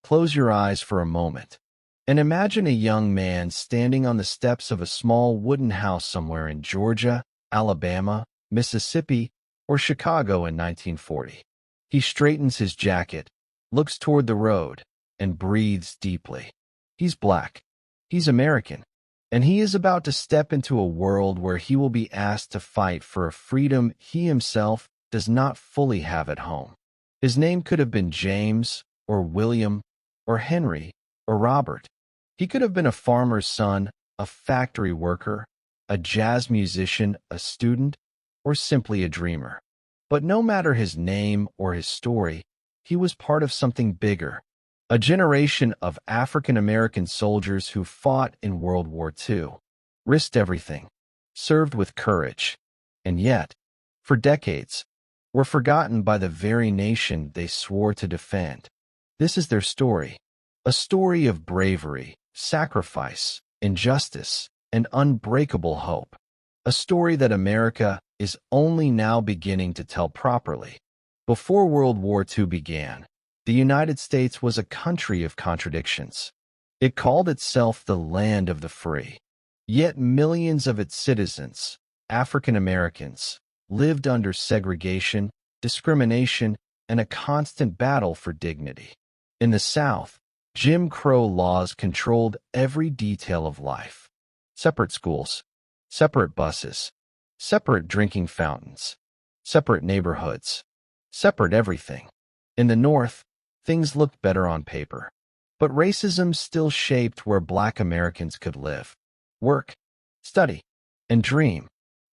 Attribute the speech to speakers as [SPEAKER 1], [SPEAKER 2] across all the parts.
[SPEAKER 1] Close your eyes for a moment and imagine a young man standing on the steps of a small wooden house somewhere in Georgia, Alabama, Mississippi, or Chicago in 1940. He straightens his jacket, looks toward the road, and breathes deeply. He's black. He's American. And he is about to step into a world where he will be asked to fight for a freedom he himself does not fully have at home. His name could have been James, or William, or Henry, or Robert. He could have been a farmer's son, a factory worker, a jazz musician, a student, or simply a dreamer. But no matter his name or his story, he was part of something bigger, a generation of African-American soldiers who fought in World War II, risked everything, served with courage, and yet, for decades, were forgotten by the very nation they swore to defend. This is their story, a story of bravery, sacrifice, injustice, and unbreakable hope, a story that America is only now beginning to tell properly. Before World War II began, the United States was a country of contradictions. It called itself the land of the free. Yet millions of its citizens, African Americans, lived under segregation, discrimination, and a constant battle for dignity. In the South, Jim Crow laws controlled every detail of life. Separate schools, separate buses, separate drinking fountains, separate neighborhoods, separate everything. In the North, things looked better on paper, but racism still shaped where Black Americans could live, work, study, and dream.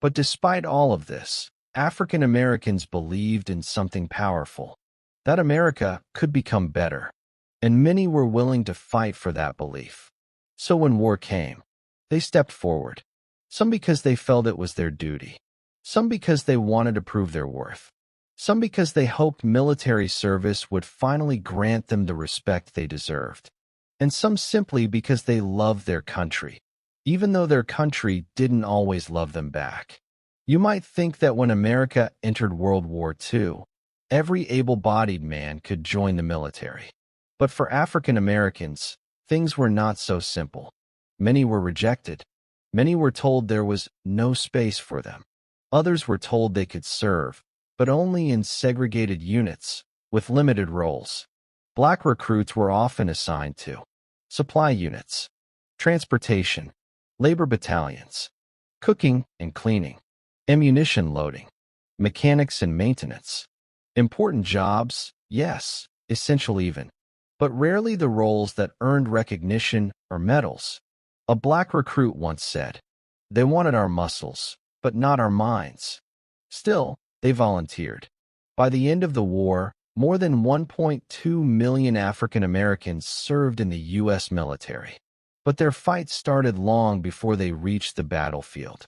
[SPEAKER 1] But despite all of this, African Americans believed in something powerful, that America could become better, and many were willing to fight for that belief. So when war came, they stepped forward, some because they felt it was their duty, some because they wanted to prove their worth, some because they hoped military service would finally grant them the respect they deserved, and some simply because they loved their country, even though their country didn't always love them back. You might think that when America entered World War II, every able-bodied man could join the military. But for African Americans, things were not so simple. Many were rejected. Many were told there was no space for them. Others were told they could serve, but only in segregated units, with limited roles. Black recruits were often assigned to supply units, transportation, labor battalions, cooking and cleaning, ammunition loading, mechanics and maintenance. Important jobs, yes, essential even, but rarely the roles that earned recognition or medals. A Black recruit once said, "They wanted our muscles, but not our minds." Still, they volunteered. By the end of the war, more than 1.2 million African Americans served in the U.S. military. But their fight started long before they reached the battlefield.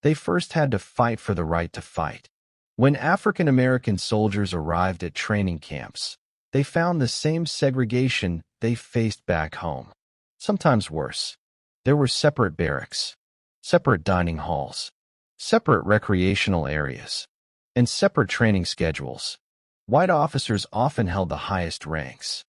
[SPEAKER 1] They first had to fight for the right to fight. When African American soldiers arrived at training camps, they found the same segregation they faced back home. Sometimes worse. There were separate barracks, separate dining halls, separate recreational areas, and separate training schedules. White officers often held the highest ranks.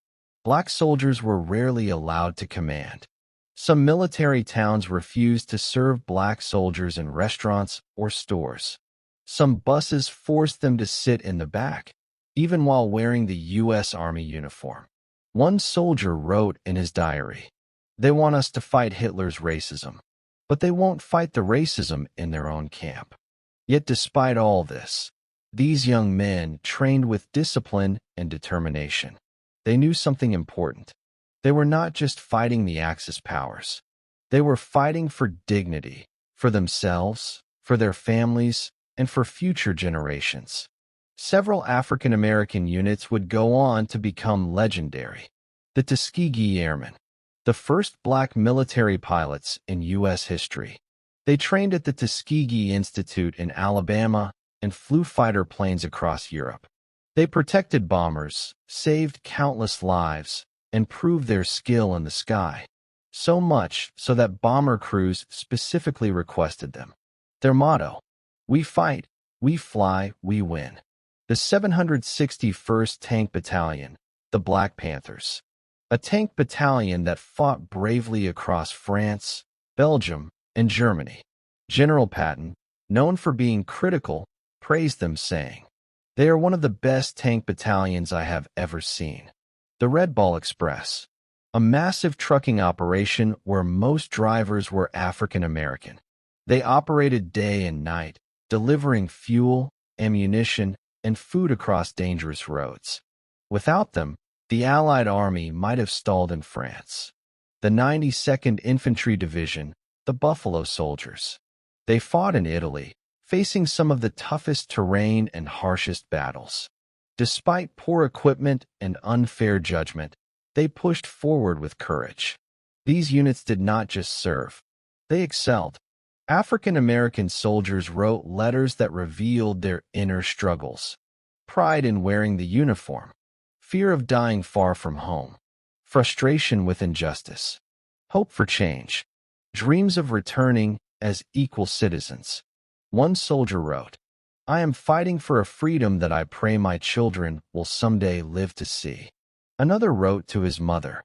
[SPEAKER 1] Black soldiers were rarely allowed to command. Some military towns refused to serve Black soldiers in restaurants or stores. Some buses forced them to sit in the back, even while wearing the U.S. Army uniform. One soldier wrote in his diary, "They want us to fight Hitler's racism, but they won't fight the racism in their own camp." Yet despite all this, these young men trained with discipline and determination. They knew something important. They were not just fighting the Axis powers. They were fighting for dignity, for themselves, for their families, and for future generations. Several African American units would go on to become legendary. The Tuskegee Airmen, the first Black military pilots in U.S. history. They trained at the Tuskegee Institute in Alabama and flew fighter planes across Europe. They protected bombers, saved countless lives, and proved their skill in the sky. So much so that bomber crews specifically requested them. Their motto, "We fight, we fly, we win." The 761st Tank Battalion, the Black Panthers. a tank battalion that fought bravely across France, Belgium, and Germany. General Patton, known for being critical, praised them, saying, "They are one of the best tank battalions I have ever seen." The Red Ball Express, a massive trucking operation where most drivers were African American. They operated day and night, delivering fuel, ammunition, and food across dangerous roads. Without them, the Allied army might have stalled in France. The 92nd Infantry Division, the Buffalo Soldiers. They fought in Italy, facing some of the toughest terrain and harshest battles. Despite poor equipment and unfair judgment, they pushed forward with courage. These units did not just serve, they excelled. African American soldiers wrote letters that revealed their inner struggles: pride in wearing the uniform, fear of dying far from home, frustration with injustice, hope for change, dreams of returning as equal citizens. One soldier wrote, "I am fighting for a freedom that I pray my children will someday live to see." Another wrote to his mother,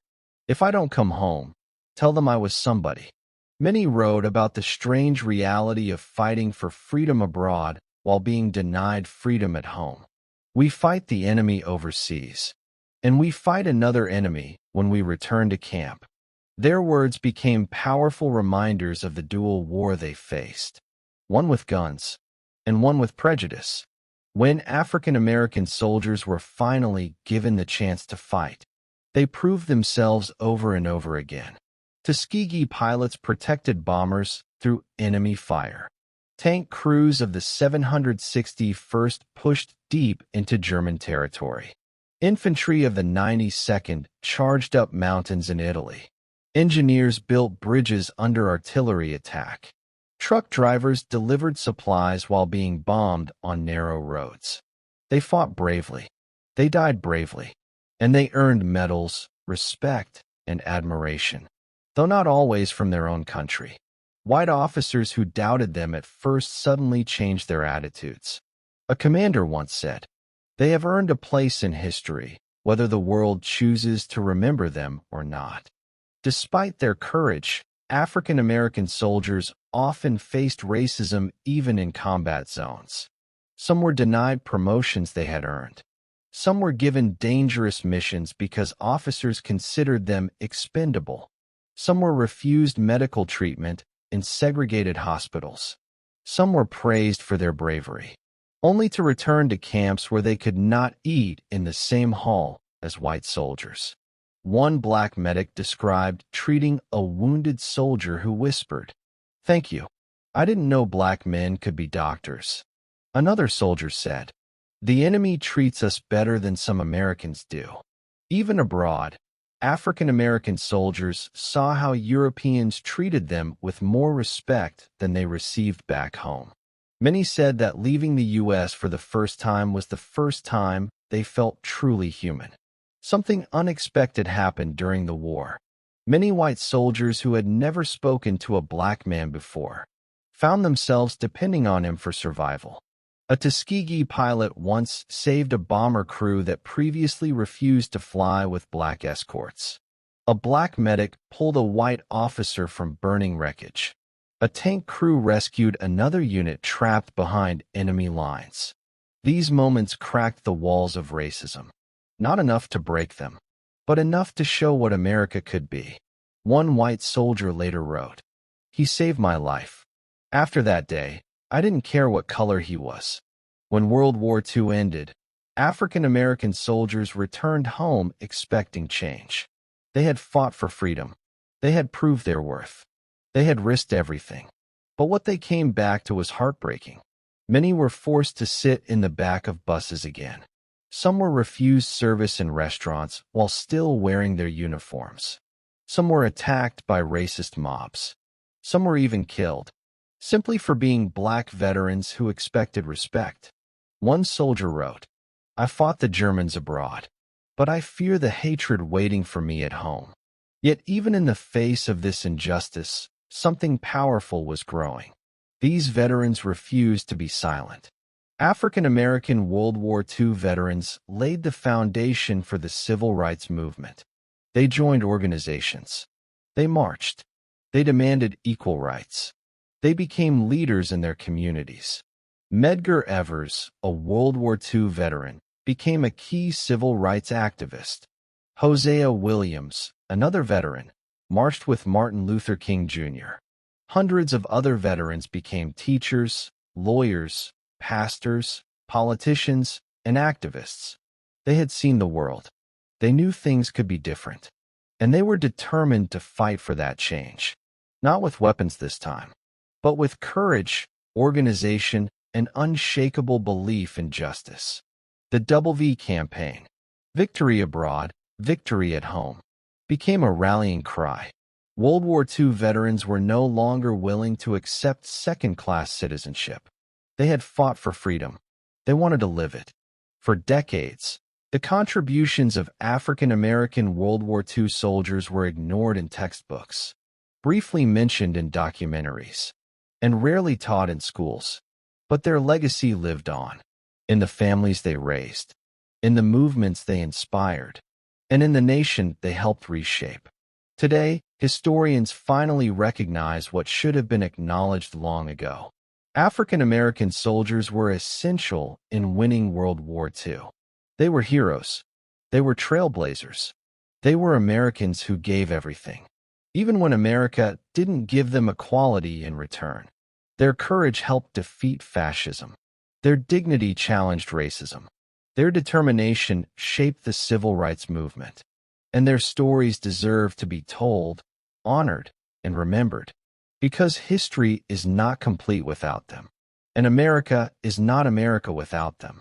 [SPEAKER 1] "If I don't come home, tell them I was somebody." Many wrote about the strange reality of fighting for freedom abroad while being denied freedom at home. We fight the enemy overseas, and we fight another enemy when we return to camp. Their words became powerful reminders of the dual war they faced, one with guns and one with prejudice. When African American soldiers were finally given the chance to fight, they proved themselves over and over again. Tuskegee pilots protected bombers through enemy fire. Tank crews of the 761st pushed deep into German territory. Infantry of the 92nd charged up mountains in Italy. Engineers built bridges under artillery attack. Truck drivers delivered supplies while being bombed on narrow roads. They fought bravely. They died bravely. And they earned medals, respect, and admiration, though not always from their own country. White officers who doubted them at first suddenly changed their attitudes. A commander once said, "They have earned a place in history, whether the world chooses to remember them or not." Despite their courage, African American soldiers often faced racism even in combat zones. Some were denied promotions they had earned. Some were given dangerous missions because officers considered them expendable. Some were refused medical treatment in segregated hospitals. Some were praised for their bravery, only to return to camps where they could not eat in the same hall as white soldiers. One black medic described treating a wounded soldier who whispered, "Thank you. I didn't know black men could be doctors." Another soldier said, "The enemy treats us better than some Americans do." Even abroad, African American soldiers saw how Europeans treated them with more respect than they received back home. Many said that leaving the U.S. for the first time was the first time they felt truly human. Something unexpected happened during the war. Many white soldiers who had never spoken to a black man before found themselves depending on him for survival. A Tuskegee pilot once saved a bomber crew that previously refused to fly with black escorts. A black medic pulled a white officer from burning wreckage. A tank crew rescued another unit trapped behind enemy lines. These moments cracked the walls of racism. Not enough to break them, but enough to show what America could be. One white soldier later wrote, "He saved my life. After that day, I didn't care what color he was." When World War II ended, African American soldiers returned home expecting change. They had fought for freedom. They had proved their worth. They had risked everything. But what they came back to was heartbreaking. Many were forced to sit in the back of buses again. Some were refused service in restaurants while still wearing their uniforms. Some were attacked by racist mobs. Some were even killed, simply for being black veterans who expected respect. One soldier wrote, "I fought the Germans abroad, but I fear the hatred waiting for me at home." Yet even in the face of this injustice, something powerful was growing. These veterans refused to be silent. African American World War II veterans laid the foundation for the civil rights movement. They joined organizations. They marched. They demanded equal rights. They became leaders in their communities. Medgar Evers, a World War II veteran, became a key civil rights activist. Hosea Williams, another veteran, marched with Martin Luther King Jr. Hundreds of other veterans became teachers, lawyers, pastors, politicians, and activists. They had seen the world. They knew things could be different. And they were determined to fight for that change. Not with weapons this time, but with courage, organization, and unshakable belief in justice. The WWII campaign, Victory Abroad, Victory at Home, became a rallying cry. World War II veterans were no longer willing to accept second-class citizenship. They had fought for freedom. They wanted to live it. For decades, the contributions of African-American World War II soldiers were ignored in textbooks, briefly mentioned in documentaries, and rarely taught in schools. But their legacy lived on, in the families they raised, in the movements they inspired, and in the nation they helped reshape. Today, historians finally recognize what should have been acknowledged long ago. African-American soldiers were essential in winning World War II. They were heroes. They were trailblazers. They were Americans who gave everything, even when America didn't give them equality in return. Their courage helped defeat fascism. Their dignity challenged racism. Their determination shaped the civil rights movement. And their stories deserve to be told, honored, and remembered. Because history is not complete without them. And America is not America without them.